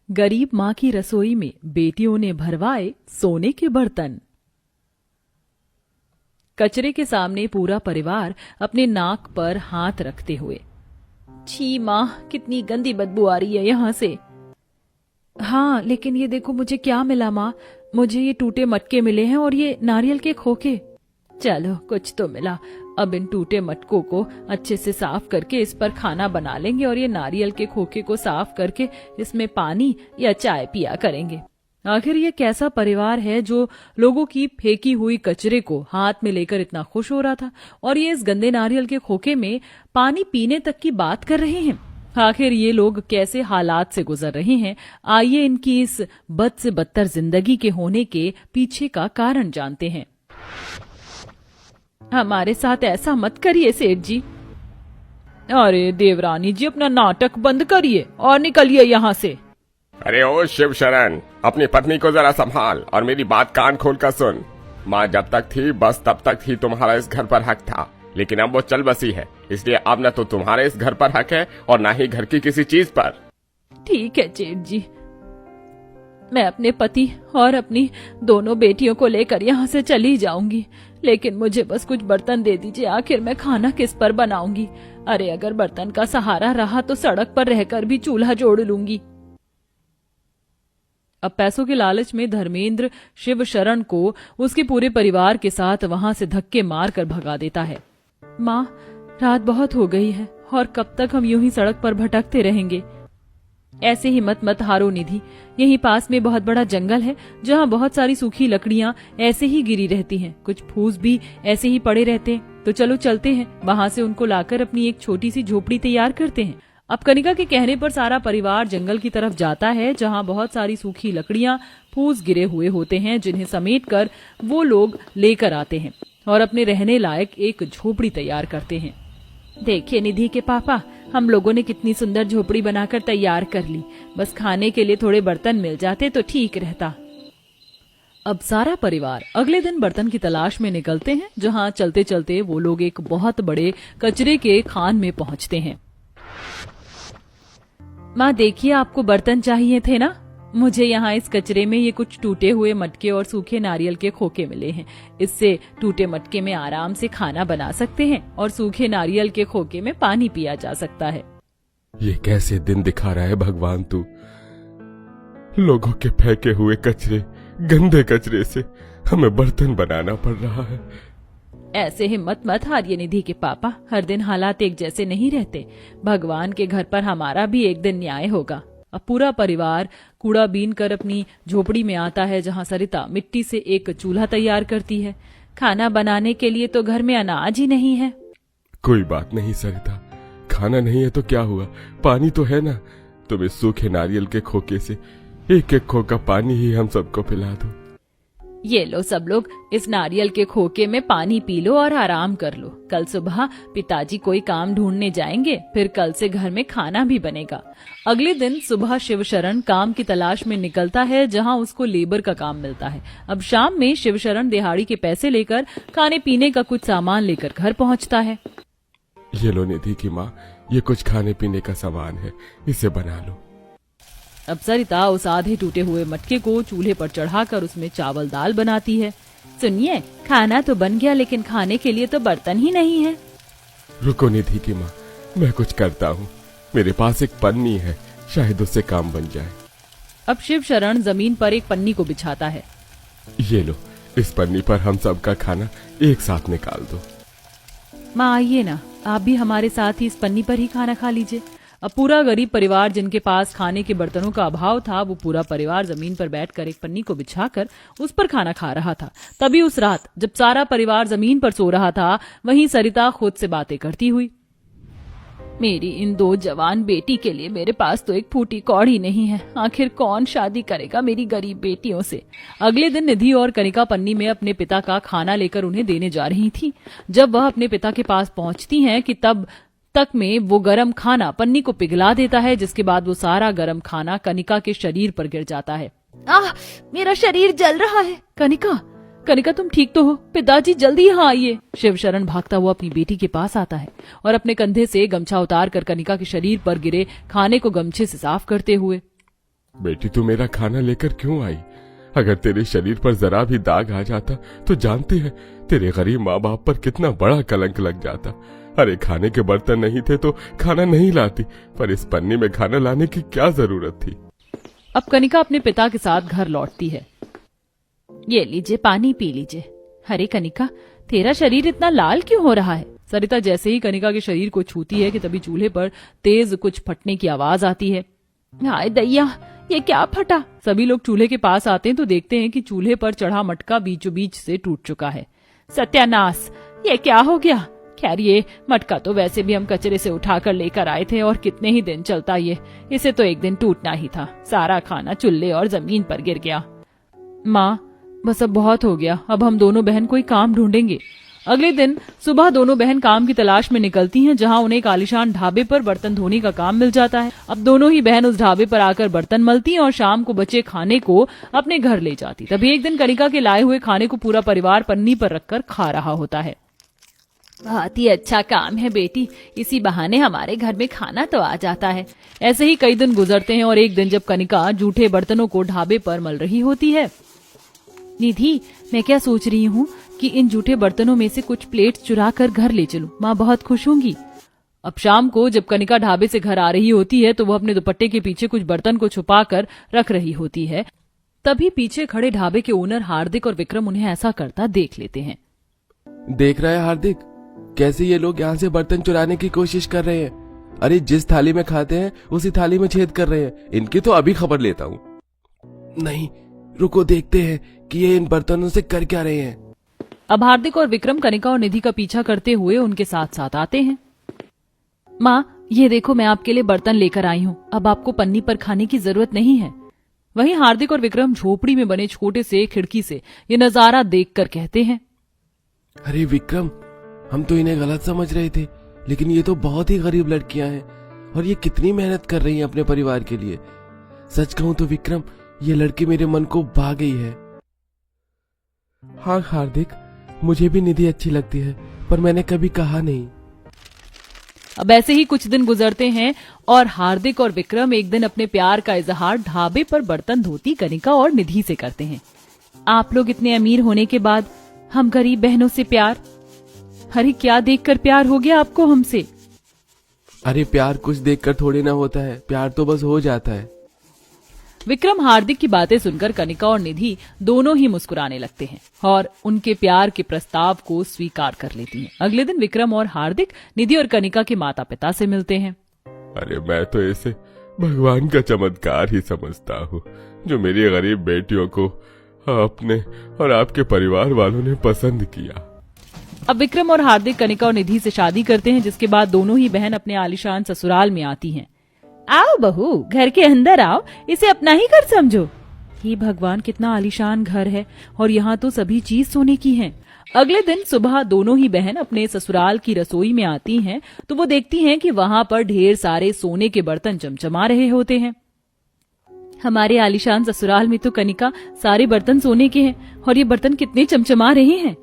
गरीब माँ की रसोई में बेटियों ने भरवाए सोने के बर्तन। कचरे के सामने पूरा परिवार अपने नाक पर हाथ रखते हुए, छी माँ, कितनी गंदी बदबू आ रही है यहाँ से। हाँ, लेकिन ये देखो मुझे क्या मिला माँ, मुझे ये टूटे मटके मिले हैं और ये नारियल के खोखे। चलो कुछ तो मिला। अब इन टूटे मटकों को अच्छे से साफ करके इस पर खाना बना लेंगे और ये नारियल के खोखे को साफ करके इसमें पानी या चाय पिया करेंगे। आखिर ये कैसा परिवार है जो लोगों की फेंकी हुई कचरे को हाथ में लेकर इतना खुश हो रहा था और ये इस गंदे नारियल के खोखे में पानी पीने तक की बात कर रहे हैं। आखिर ये लोग कैसे हालात से गुजर रहे हैं, आइए इनकी इस बद से बदतर जिंदगी के होने के पीछे का कारण जानते हैं। हमारे साथ ऐसा मत करिए सेठ जी। अरे देवरानी जी, अपना नाटक बंद करिए और निकलिए यहाँ से। अरे ओ शिव शरण, अपनी पत्नी को जरा संभाल और मेरी बात कान खोल कर सुन। माँ जब तक थी बस तब तक ही तुम्हारा इस घर पर हक था, लेकिन अब वो चल बसी है, इसलिए अब न तो तुम्हारे इस घर पर हक है और न ही घर की किसी चीज पर। ठीक है जेठ जी, मैं अपने पति और अपनी दोनों बेटियों को लेकर यहाँ से चली जाऊंगी, लेकिन मुझे बस कुछ बर्तन दे दीजिए। आखिर मैं खाना किस पर बनाऊंगी। अरे अगर बर्तन का सहारा रहा तो सड़क पर रहकर भी चूल्हा जोड़ लूंगी। अब पैसों के लालच में धर्मेंद्र शिव शरण को उसके पूरे परिवार के साथ वहां से धक्के मार कर भगा देता है। माँ, रात बहुत हो गई है और कब तक हम यूं ही सड़क पर भटकते रहेंगे। ऐसे ही मत हारो निधि, यहीं पास में बहुत बड़ा जंगल है जहाँ बहुत सारी सूखी लकड़ियाँ ऐसे ही गिरी रहती हैं, कुछ फूस भी ऐसे ही पड़े रहते हैं। तो चलो चलते हैं, वहां से उनको लाकर अपनी एक छोटी सी झोपड़ी तैयार करते हैं। अब कनिका के कहने पर सारा परिवार जंगल की तरफ जाता है जहाँ बहुत सारी सूखी लकड़ियाँ फूस गिरे हुए होते हैं, जिन्हें समेट कर वो लोग लेकर आते हैं और अपने रहने लायक एक झोपड़ी तैयार करते हैं। देखिए निधि के पापा, हम लोगों ने कितनी सुंदर झोपड़ी बनाकर तैयार कर ली, बस खाने के लिए थोड़े बर्तन मिल जाते तो ठीक रहता। अब सारा परिवार अगले दिन बर्तन की तलाश में निकलते हैं, जहाँ चलते चलते वो लोग एक बहुत बड़े कचरे के खान में पहुँचते हैं। माँ देखिए, आपको बर्तन चाहिए थे ना, मुझे यहाँ इस कचरे में ये कुछ टूटे हुए मटके और सूखे नारियल के खोखे मिले हैं। इससे टूटे मटके में आराम से खाना बना सकते हैं और सूखे नारियल के खोखे में पानी पिया जा सकता है। ये कैसे दिन दिखा रहा है भगवान तू। लोगों के फेंके हुए कचरे, गंदे कचरे से हमें बर्तन बनाना पड़ रहा है। ऐसे हिम्मत मत हारिए निधि के पापा, हर दिन हालात एक जैसे नहीं रहते। भगवान के घर पर हमारा भी एक दिन न्याय होगा। अब पूरा परिवार कूड़ा बीन कर अपनी झोपड़ी में आता है, जहाँ सरिता मिट्टी से एक चूल्हा तैयार करती है। खाना बनाने के लिए तो घर में अनाज ही नहीं है। कोई बात नहीं सरिता, खाना नहीं है तो क्या हुआ, पानी तो है ना। तुम इस सूखे नारियल के खोखे से एक एक खोखा पानी ही हम सबको पिला दो। ये लो सब लोग, इस नारियल के खोखे में पानी पी लो और आराम कर लो। कल सुबह पिताजी कोई काम ढूंढने जाएंगे, फिर कल से घर में खाना भी बनेगा। अगले दिन सुबह शिवशरण काम की तलाश में निकलता है, जहां उसको लेबर का काम मिलता है। अब शाम में शिवशरण दिहाड़ी के पैसे लेकर खाने पीने का कुछ सामान लेकर घर पहुंचता है। ये लो निधि की माँ, ये कुछ खाने पीने का सामान है, इसे बना लो। अब सरिता उस आधे टूटे हुए मटके को चूल्हे पर चढ़ाकर उसमें चावल दाल बनाती है। सुनिए, खाना तो बन गया, लेकिन खाने के लिए तो बर्तन ही नहीं है। रुको निधि की माँ, मैं कुछ करता हूँ। मेरे पास एक पन्नी है, शायद उससे काम बन जाए। अब शिवशरण जमीन पर एक पन्नी को बिछाता है। ये लो, इस पन्नी पर हम सबका खाना एक साथ निकाल दो। माँ आइए ना, आप भी हमारे साथ ही इस पन्नी पर ही खाना खा लीजिए। अब पूरा गरीब परिवार, जिनके पास खाने के बर्तनों का अभाव था, वो पूरा परिवार जमीन पर बैठकर एक पन्नी को बिछाकर उस पर खाना खा रहा था। तभी उस रात जब सारा परिवार जमीन पर सो रहा था, वहीं सरिता खुद से बातें करती हुई, मेरी इन दो जवान बेटी के लिए मेरे पास तो एक फूटी कौड़ी नहीं है। आखिर कौन शादी करेगा मेरी गरीब बेटियों से। अगले दिन निधि और कनिका पन्नी में अपने पिता का खाना लेकर उन्हें देने जा रही थी। जब वह अपने पिता के पास पहुंचती हैं कि तब तक में वो गरम खाना पन्नी को पिघला देता है, जिसके बाद वो सारा गरम खाना कनिका के शरीर पर गिर जाता है। आह, मेरा शरीर जल रहा है। कनिका, कनिका तुम ठीक तो हो? पिताजी जल्दी यहाँ आइए। शिवशरण भागता हुआ अपनी बेटी के पास आता है और अपने कंधे से गमछा उतार कर कनिका के शरीर पर गिरे खाने को गमछे से साफ करते हुए, बेटी तू मेरा खाना लेकर क्यों आई? अगर तेरे शरीर पर जरा भी दाग आ जाता तो जानती है तेरे गरीब माँ बाप पर कितना बड़ा कलंक लग जाता। अरे खाने के बर्तन नहीं थे तो खाना नहीं लाती, पर इस पन्नी में खाना लाने की क्या जरूरत थी। अब कनिका अपने पिता के साथ घर लौटती है। ये लीजिए पानी पी लीजिए। अरे कनिका, तेरा शरीर इतना लाल क्यों हो रहा है? सरिता जैसे ही कनिका के शरीर को छूती है कि तभी चूल्हे पर तेज कुछ फटने की आवाज आती है। हाय दैया, ये क्या फटा? सभी लोग चूल्हे के पास आते हैं तो देखते हैं कि चूल्हे पर चढ़ा मटका बीचों बीच से टूट चुका है। सत्यानाश, ये क्या हो गया? खैर ये मटका तो वैसे भी हम कचरे से उठाकर लेकर आए थे और कितने ही दिन चलता ये, इसे तो एक दिन टूटना ही था। सारा खाना चूल्हे और जमीन पर गिर गया। माँ, बस अब बहुत हो गया, अब हम दोनों बहन कोई काम ढूंढेंगे। अगले दिन सुबह दोनों बहन काम की तलाश में निकलती हैं, जहां उन्हें एक आलीशान ढाबे पर बर्तन धोने का काम मिल जाता है। अब दोनों ही बहन उस ढाबे पर आकर बर्तन मलती हैं और शाम को बचे खाने को अपने घर ले जाती। तभी एक दिन कनिका के लाए हुए खाने को पूरा परिवार पन्नी पर रखकर खा रहा होता है। बहुत ही अच्छा काम है बेटी, इसी बहाने हमारे घर में खाना तो आ जाता है। ऐसे ही कई दिन गुजरते हैं और एक दिन जब कनिका जूठे बर्तनों को ढाबे पर मल रही होती है। निधि, मैं क्या सोच रही हूँ कि इन जूठे बर्तनों में से कुछ प्लेट चुरा कर घर ले चलूं, माँ बहुत खुश होंगी। अब शाम को जब कनिका ढाबे से घर आ रही होती है तो वो अपने दुपट्टे के पीछे कुछ बर्तन को छुपा कर रख रही होती है। तभी पीछे खड़े ढाबे के ओनर हार्दिक और विक्रम उन्हें ऐसा करता देख लेते हैं। देख रहा है हार्दिक, कैसे ये लोग यहाँ से बर्तन चुराने की कोशिश कर रहे हैं। अरे जिस थाली में खाते हैं उसी थाली में छेद कर रहे हैं। इनकी तो अभी खबर लेता हूँ। नहीं, रुको देखते हैं कि ये इन बर्तनों से कर क्या रहे हैं। अब हार्दिक और विक्रम कनिका और निधि का पीछा करते हुए उनके साथ साथ आते हैं। माँ, ये देखो मैं आपके लिए बर्तन लेकर आई हूँ, अब आपको पन्नी पर खाने की जरूरत नहीं है। वहीं हार्दिक और विक्रम झोपड़ी में बने छोटे से खिड़की से ये नजारा देखकर कहते हैं। अरे विक्रम, हम तो इन्हें गलत समझ रहे थे, लेकिन ये तो बहुत ही गरीब लड़कियां हैं और ये कितनी मेहनत कर रही हैं अपने परिवार के लिए। सच कहूं तो विक्रम, ये लड़की मेरे मन को भा गई है। हाँ हार्दिक, मुझे भी निधि अच्छी लगती है, पर मैंने कभी कहा नहीं। अब ऐसे ही कुछ दिन गुजरते हैं और हार्दिक और विक्रम एक दिन अपने प्यार का इजहार ढाबे पर बर्तन धोती कनिका और निधि से करते हैं। आप लोग इतने अमीर होने के बाद हम गरीब बहनों से प्यार? अरे क्या देखकर प्यार हो गया आपको हमसे? अरे प्यार कुछ देखकर थोड़ी ना होता है, प्यार तो बस हो जाता है। विक्रम हार्दिक की बातें सुनकर कनिका और निधि दोनों ही मुस्कुराने लगते हैं और उनके प्यार के प्रस्ताव को स्वीकार कर लेती हैं। अगले दिन विक्रम और हार्दिक निधि और कनिका के माता पिता से मिलते हैं। अरे मैं तो इसे भगवान का चमत्कार ही समझता हूँ, जो मेरी गरीब बेटियों को अपने और आपके परिवार वालों ने पसंद किया। अब विक्रम और हार्दिक कनिका और निधि से शादी करते हैं, जिसके बाद दोनों ही बहन अपने आलीशान ससुराल में आती हैं। आओ बहू, घर के अंदर आओ, इसे अपना ही घर समझो। हे भगवान, कितना आलीशान घर है और यहाँ तो सभी चीज सोने की है। अगले दिन सुबह दोनों ही बहन अपने ससुराल की रसोई में आती हैं तो वो देखती हैं कि वहाँ पर ढेर सारे सोने के बर्तन चमचमा रहे होते हैं। हमारे आलीशान ससुराल में तो कनिका सारे बर्तन सोने के हैं और ये बर्तन कितने चमचमा रहे हैं।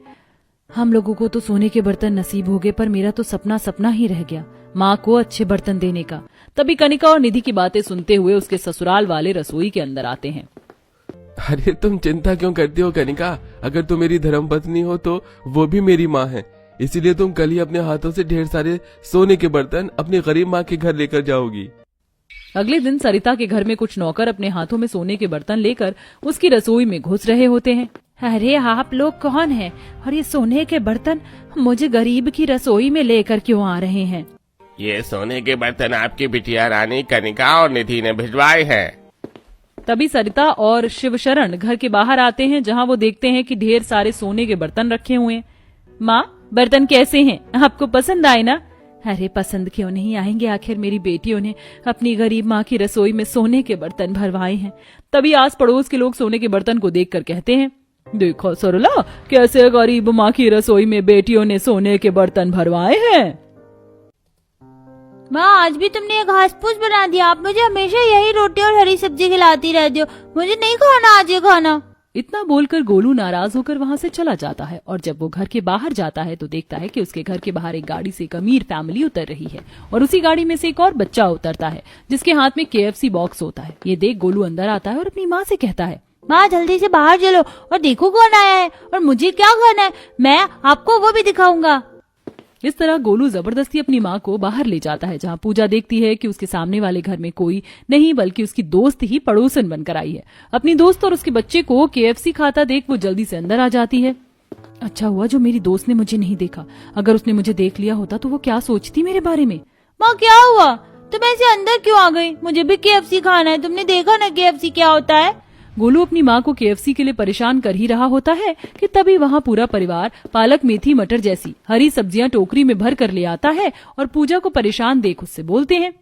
हम लोगों को तो सोने के बर्तन नसीब हो गए, पर मेरा तो सपना सपना ही रह गया, माँ को अच्छे बर्तन देने का। तभी कनिका और निधि की बातें सुनते हुए उसके ससुराल वाले रसोई के अंदर आते हैं। अरे तुम चिंता क्यों करती हो कनिका? अगर तुम मेरी धर्मपत्नी हो तो वो भी मेरी माँ है, इसीलिए तुम कल ही अपने हाथों से ढेर सारे सोने के बर्तन अपनी गरीब माँ के घर लेकर जाओगी। अगले दिन सरिता के घर में कुछ नौकर अपने हाथों में सोने के बर्तन लेकर उसकी रसोई में घुस रहे होते हैं। अरे आप लोग कौन हैं और ये सोने के बर्तन मुझे गरीब की रसोई में लेकर क्यों आ रहे हैं? ये सोने के बर्तन आपकी बिटिया रानी कनिका और निधि ने भिजवाए हैं। तभी सरिता और शिवशरण घर के बाहर आते हैं, जहां वो देखते हैं कि ढेर सारे सोने के बर्तन रखे हुए हैं। माँ, बर्तन कैसे हैं? आपको पसंद आए ना? अरे पसंद क्यों नहीं आएंगे, आखिर मेरी बेटियों ने अपनी गरीब माँ की रसोई में सोने के बर्तन भरवाए हैं। तभी आस पड़ोस के लोग सोने के बर्तन को देखकर कहते हैं, देखो सरला, कैसे गरीब माँ की रसोई में बेटियों ने सोने के बर्तन भरवाए हैं। माँ, आज भी तुमने ये घास फूस बना दिया। आप मुझे हमेशा यही रोटी और हरी सब्जी खिलाती रहती हो, मुझे नहीं खाना आज ये खाना। इतना बोलकर गोलू नाराज होकर वहां से चला जाता है और जब वो घर के बाहर जाता है तो देखता है कि उसके घर के बाहर एक गाड़ी से एक अमीर फैमिली उतर रही है और उसी गाड़ी में से एक और बच्चा उतरता है जिसके हाथ में KFC बॉक्स होता है। ये देख गोलू अंदर आता है और अपनी माँ से कहता है, माँ जल्दी से बाहर चलो और देखो कौन आया है और मुझे क्या खाना है, मैं आपको वो भी दिखाऊंगा। इस तरह गोलू जबरदस्ती अपनी माँ को बाहर ले जाता है जहाँ पूजा देखती है कि उसके सामने वाले घर में कोई नहीं बल्कि उसकी दोस्त ही पड़ोसन बनकर आई है। अपनी दोस्त और उसके बच्चे को KFC खाता देख वो जल्दी से अंदर आ जाती है। अच्छा हुआ जो मेरी दोस्त ने मुझे नहीं देखा, अगर उसने मुझे देख लिया होता तो वो क्या सोचती मेरे बारे में। माँ क्या हुआ, तुम ऐसे अंदर क्यों आ गई? मुझे भी KFC खाना है, तुमने देखा ना KFC क्या होता है। गोलू अपनी माँ को KFC के लिए परेशान कर ही रहा होता है कि तभी वहाँ पूरा परिवार पालक, मेथी, मटर जैसी हरी सब्जियां टोकरी में भर कर ले आता है और पूजा को परेशान देख उससे बोलते हैं,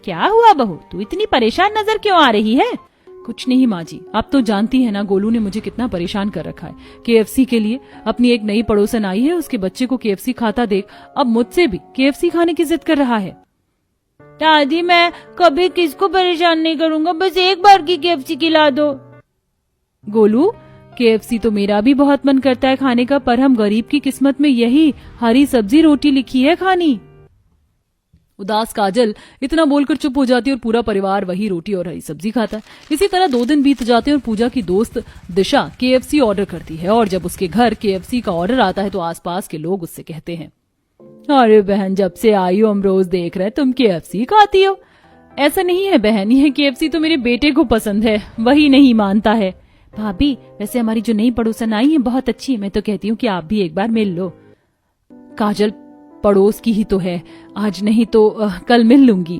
क्या हुआ बहू, तू इतनी परेशान नजर क्यों आ रही है? कुछ नहीं माँ जी, आप तो जानती है ना गोलू ने मुझे कितना परेशान कर रखा है KFC के लिए। अपनी एक नई पड़ोसन आई है, उसके बच्चे को KFC खाता देख अब मुझसे भी KFC खाने की जिद कर रहा है। दादी मैं कभी किसको परेशान नहीं करूंगा, बस एक बार की KFC खिला दो। गोलू KFC तो मेरा भी बहुत मन करता है खाने का, पर हम गरीब की किस्मत में यही हरी सब्जी रोटी लिखी है खानी। उदास काजल इतना बोलकर चुप हो जाती है और पूरा परिवार वही रोटी और हरी सब्जी खाता है। इसी तरह 2 दिन बीत जाते हैं और पूजा की दोस्त दिशा KFC ऑर्डर करती है और जब उसके घर KFC का ऑर्डर आता है तो आसपास के लोग उससे कहते हैं, अरे बहन जब से आई हो हम रोज देख रहे तुम KFC खाती हो। ऐसा नहीं है बहन, यह KFC तो मेरे बेटे को पसंद है, वही नहीं मानता है। भाभी वैसे हमारी जो नई पड़ोसन आई है बहुत अच्छी है, मैं तो कहती हूँ कि आप भी एक बार मिल लो। काजल पड़ोस की ही तो है, आज नहीं तो कल मिल लूंगी।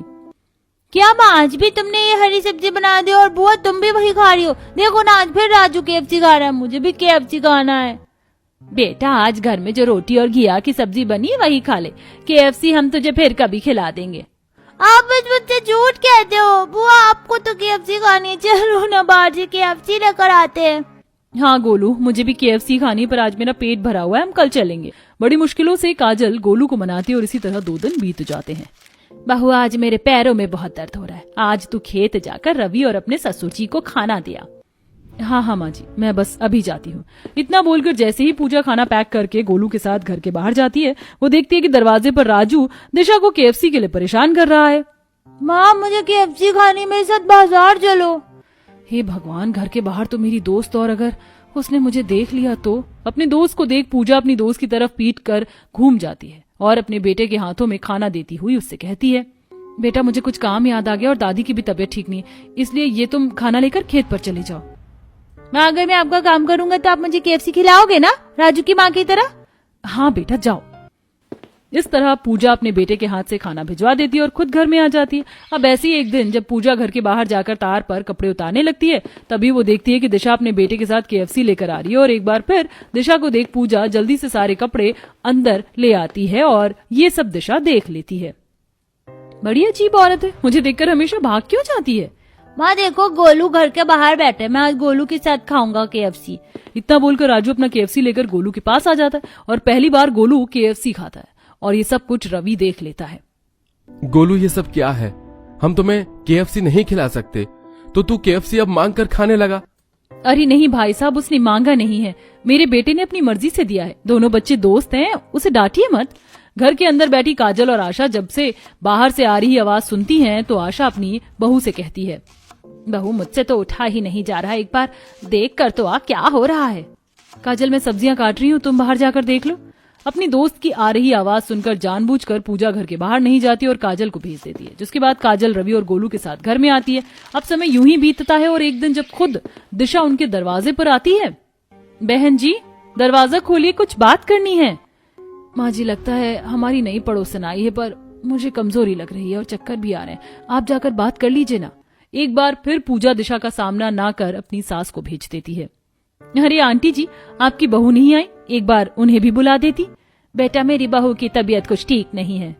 क्या माँ आज भी तुमने ये हरी सब्जी बना दी और बुआ तुम भी वही खा रही हो? देखो ना आज फिर राजू KFC खा रहा है, मुझे भी KFC खाना है। बेटा आज घर में जो रोटी और घिया की सब्जी बनी वही खा ले, KFC हम तुझे फिर कभी खिला देंगे। आप बस मुझसे झूठ कहते हो, बुआ आपको तो KFC खानी है, चलो ना बाहर से KFC लेकर आते हैं। हाँ गोलू मुझे भी KFC खानी, पर आज मेरा पेट भरा हुआ है, हम कल चलेंगे। बड़ी मुश्किलों से काजल गोलू को मनाती और इसी तरह 2 दिन बीत जाते हैं। बहू आज मेरे पैरों में बहुत दर्द हो रहा है, आज तू खेत जाकर रवि और अपने ससुर जी को खाना दिया। हाँ माँ जी मैं बस अभी जाती हूँ। इतना बोलकर जैसे ही पूजा खाना पैक करके गोलू के साथ घर के बाहर जाती है वो देखती है कि दरवाजे पर राजू दिशा को KFC के लिए परेशान कर रहा है। माँ मुझे KFC खानी, मेरे साथ बाजार चलो। हे भगवान, घर के बाहर तो मेरी दोस्त, और अगर उसने मुझे देख लिया तो। अपने दोस्त को देख पूजा अपनी दोस्त की तरफ पीट कर घूम जाती है और अपने बेटे के हाथों में खाना देती हुई उससे कहती है, बेटा मुझे कुछ काम याद आ गया और दादी की भी तबीयत ठीक नहीं है, इसलिए ये तुम खाना लेकर खेत पर चले जाओ। माँ अगर मैं आपका काम करूंगा तो आप मुझे KFC खिलाओगे ना, राजू की माँ की तरह? हाँ बेटा जाओ। इस तरह पूजा अपने बेटे के हाथ से खाना भिजवा देती है और खुद घर में आ जाती है। अब ऐसे ही एक दिन जब पूजा घर के बाहर जाकर तार पर कपड़े उतारने लगती है तभी वो देखती है कि दिशा अपने बेटे के साथ KFC लेकर आ रही है और एक बार फिर दिशा को देख पूजा जल्दी से सारे कपड़े अंदर ले आती है और ये सब दिशा देख लेती है। बड़ी अजीब औरत है, मुझे देखकर हमेशा भाग क्यों जाती है। माँ देखो गोलू घर के बाहर बैठे, मैं आज गोलू के साथ खाऊंगा KFC। इतना बोलकर राजू अपना KFC लेकर गोलू के पास आ जाता है और पहली बार गोलू KFC खाता है और ये सब कुछ रवि देख लेता है। गोलू ये सब क्या है, हम तुम्हें KFC नहीं खिला सकते तो तू KFC अब मांग कर खाने लगा। अरे नहीं भाई साहब, उसने मांगा नहीं है, मेरे बेटे ने अपनी मर्जी से दिया है। दोनों बच्चे दोस्त हैं, उसे डांटिए मत। घर के अंदर बैठी काजल और आशा जब से बाहर से आ रही आवाज सुनती हैं तो आशा अपनी बहू से कहती है, बहू मुझसे तो उठा ही नहीं जा रहा, एक बार देख कर तो आ क्या हो रहा है। काजल मैं सब्जियां काट रही हूँ, तुम बाहर जाकर देख लो। अपनी दोस्त की आ रही आवाज सुनकर जानबूझकर पूजा घर के बाहर नहीं जाती और काजल को भेज देती है, जिसके बाद काजल रवि और गोलू के साथ घर में आती है। अब समय यूं ही बीतता है और एक दिन जब खुद दिशा उनके दरवाजे पर आती है, बहन जी दरवाजा खोलिए, कुछ बात करनी है। माँ जी लगता है हमारी नई पड़ोसन आई है, पर मुझे कमजोरी लग रही है और चक्कर भी आ रहे हैं, आप जाकर बात कर लीजिए ना। एक बार फिर पूजा दिशा का सामना ना कर अपनी सास को भेज देती है। अरे आंटी जी आपकी बहू नहीं आई, एक बार उन्हें भी बुला देती। बेटा मेरी बहू की तबीयत कुछ ठीक नहीं है।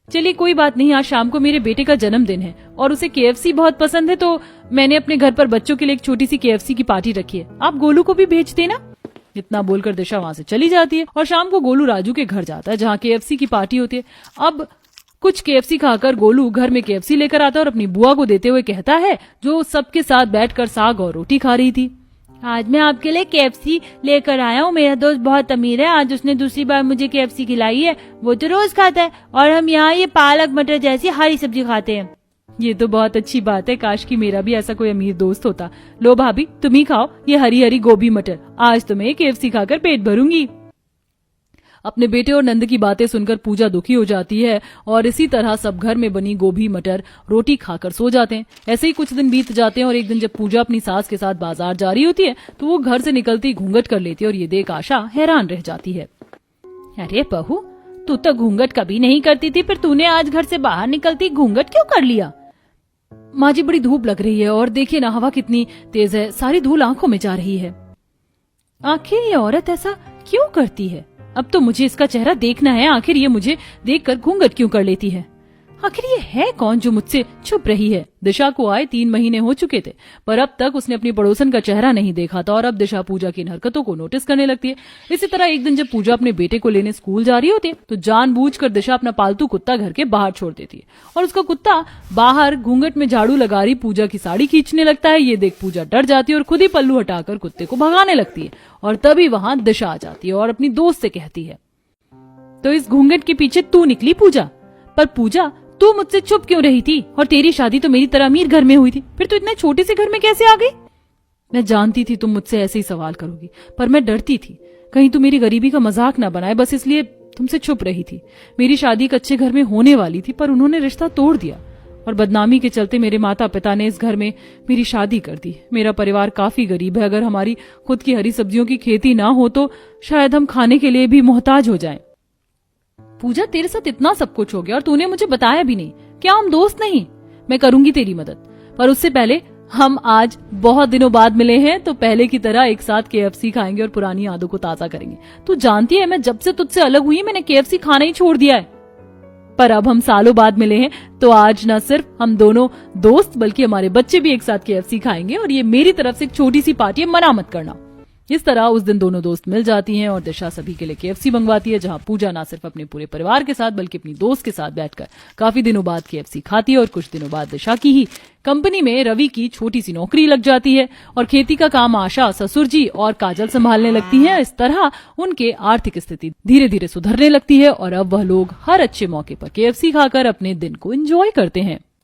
चलिए कोई बात नहीं, आज शाम को मेरे बेटे का जन्मदिन है और उसे KFC बहुत पसंद है, तो मैंने अपने घर पर बच्चों के लिए एक छोटी सी KFC की पार्टी रखी है, आप गोलू को भी भेज देना। इतना बोलकर दिशा वहां से चली जाती है और शाम को गोलू राजू के घर जाता है जहाँ KFC की पार्टी होती है। अब कुछ KFC खाकर गोलू घर में KFC लेकर आता है और अपनी बुआ को देते हुए कहता है, जो सबके साथ बैठकर साग और रोटी खा रही थी, आज मैं आपके लिए KFC लेकर आया हूँ। मेरा दोस्त बहुत अमीर है, आज उसने दूसरी बार मुझे KFC खिलाई है। वो तो रोज खाता है और हम यहाँ ये पालक मटर जैसी हरी सब्जी खाते हैं। ये तो बहुत अच्छी बात है, काश कि मेरा भी ऐसा कोई अमीर दोस्त होता। लो भाभी, तुम ही खाओ ये हरी हरी गोभी मटर, आज तो मैं KFC खाकर पेट भरूंगी। अपने बेटे और नंद की बातें सुनकर पूजा दुखी हो जाती है और इसी तरह सब घर में बनी गोभी मटर रोटी खाकर सो जाते हैं। ऐसे ही कुछ दिन बीत जाते हैं और एक दिन जब पूजा अपनी सास के साथ बाजार जा रही होती है तो वो घर से निकलती घूंघट कर लेती है और ये देख आशा हैरान रह जाती है। अरे बहू, तू तो घूंघट कभी नहीं करती थी, फिर तूने आज घर से बाहर निकलती घूंघट क्यों कर लिया? माँ जी, बड़ी धूप लग रही है और देखिए ना हवा कितनी तेज है, सारी धूल आंखों में जा रही है। आखिर ये औरत ऐसा क्यों करती है? अब तो मुझे इसका चेहरा देखना है, आखिर ये मुझे देखकर घूंघट क्यों कर लेती है? आखिर ये है कौन जो मुझसे छुप रही है? दिशा को आए 3 महीने हो चुके थे पर अब तक उसने अपनी पड़ोसन का चेहरा नहीं देखा था और अब दिशा पूजा की इन हरकतों को नोटिस करने लगती है। इसी तरह एक दिन जब पूजा अपने बेटे को लेने स्कूल जा रही होती है तो जानबूझकर दिशा अपना पालतू कुत्ता घर के बाहर छोड़ देती है और उसका कुत्ता बाहर घूंघट में झाड़ू लगा रही पूजा की साड़ी खींचने लगता है। ये देख पूजा डर जाती है और खुद ही पल्लू हटाकर कुत्ते को भगाने लगती है और तभी वहां दिशा आ जाती है और अपनी दोस्त से कहती है, तो इस घूंघट के पीछे तू निकली पूजा? पर पूजा, तू मुझसे छुप क्यों रही थी? और तेरी शादी तो मेरी तरह अमीर घर में हुई थी, फिर तू इतने छोटे से घर में कैसे आ गई? मैं जानती थी तुम मुझसे ऐसे ही सवाल करोगी पर मैं डरती थी कहीं तू मेरी गरीबी का मजाक ना बनाए, बस इसलिए तुमसे छुप रही थी। मेरी शादी एक अच्छे घर में होने वाली थी पर उन्होंने रिश्ता तोड़ दिया और बदनामी के चलते मेरे माता पिता ने इस घर में मेरी शादी कर दी। मेरा परिवार काफी गरीब है, अगर हमारी खुद की हरी सब्जियों की खेती ना हो तो शायद हम खाने के लिए भी मोहताज हो जाएं। पूजा, तेरे साथ इतना सब कुछ हो गया और तूने मुझे बताया भी नहीं। क्या हम दोस्त नहीं? मैं करूंगी तेरी मदद, पर उससे पहले हम आज बहुत दिनों बाद मिले हैं तो पहले की तरह एक साथ KFC खाएंगे और पुरानी यादों को ताजा करेंगे। तू जानती है मैं जब से तुझसे अलग हुई मैंने KFC खाना ही छोड़ दिया है, पर अब हम सालों बाद मिले हैं तो आज न सिर्फ हम दोनों दोस्त बल्कि हमारे बच्चे भी एक साथ KFC खाएंगे और ये मेरी तरफ से एक छोटी सी पार्टी है, मना मत करना। इस तरह उस दिन दोनों दोस्त मिल जाती हैं और दिशा सभी के लिए KFC मंगवाती है, जहां पूजा ना सिर्फ अपने पूरे परिवार के साथ बल्कि अपनी दोस्त के साथ बैठकर काफी दिनों बाद KFC खाती है। और कुछ दिनों बाद दिशा की ही कंपनी में रवि की छोटी सी नौकरी लग जाती है और खेती का काम आशा, ससुर जी और काजल संभालने लगती हैं। इस तरह उनके आर्थिक स्थिति धीरे धीरे सुधरने लगती है और अब वह लोग हर अच्छे मौके पर KFC खाकर अपने दिन को एंजॉय करते हैं।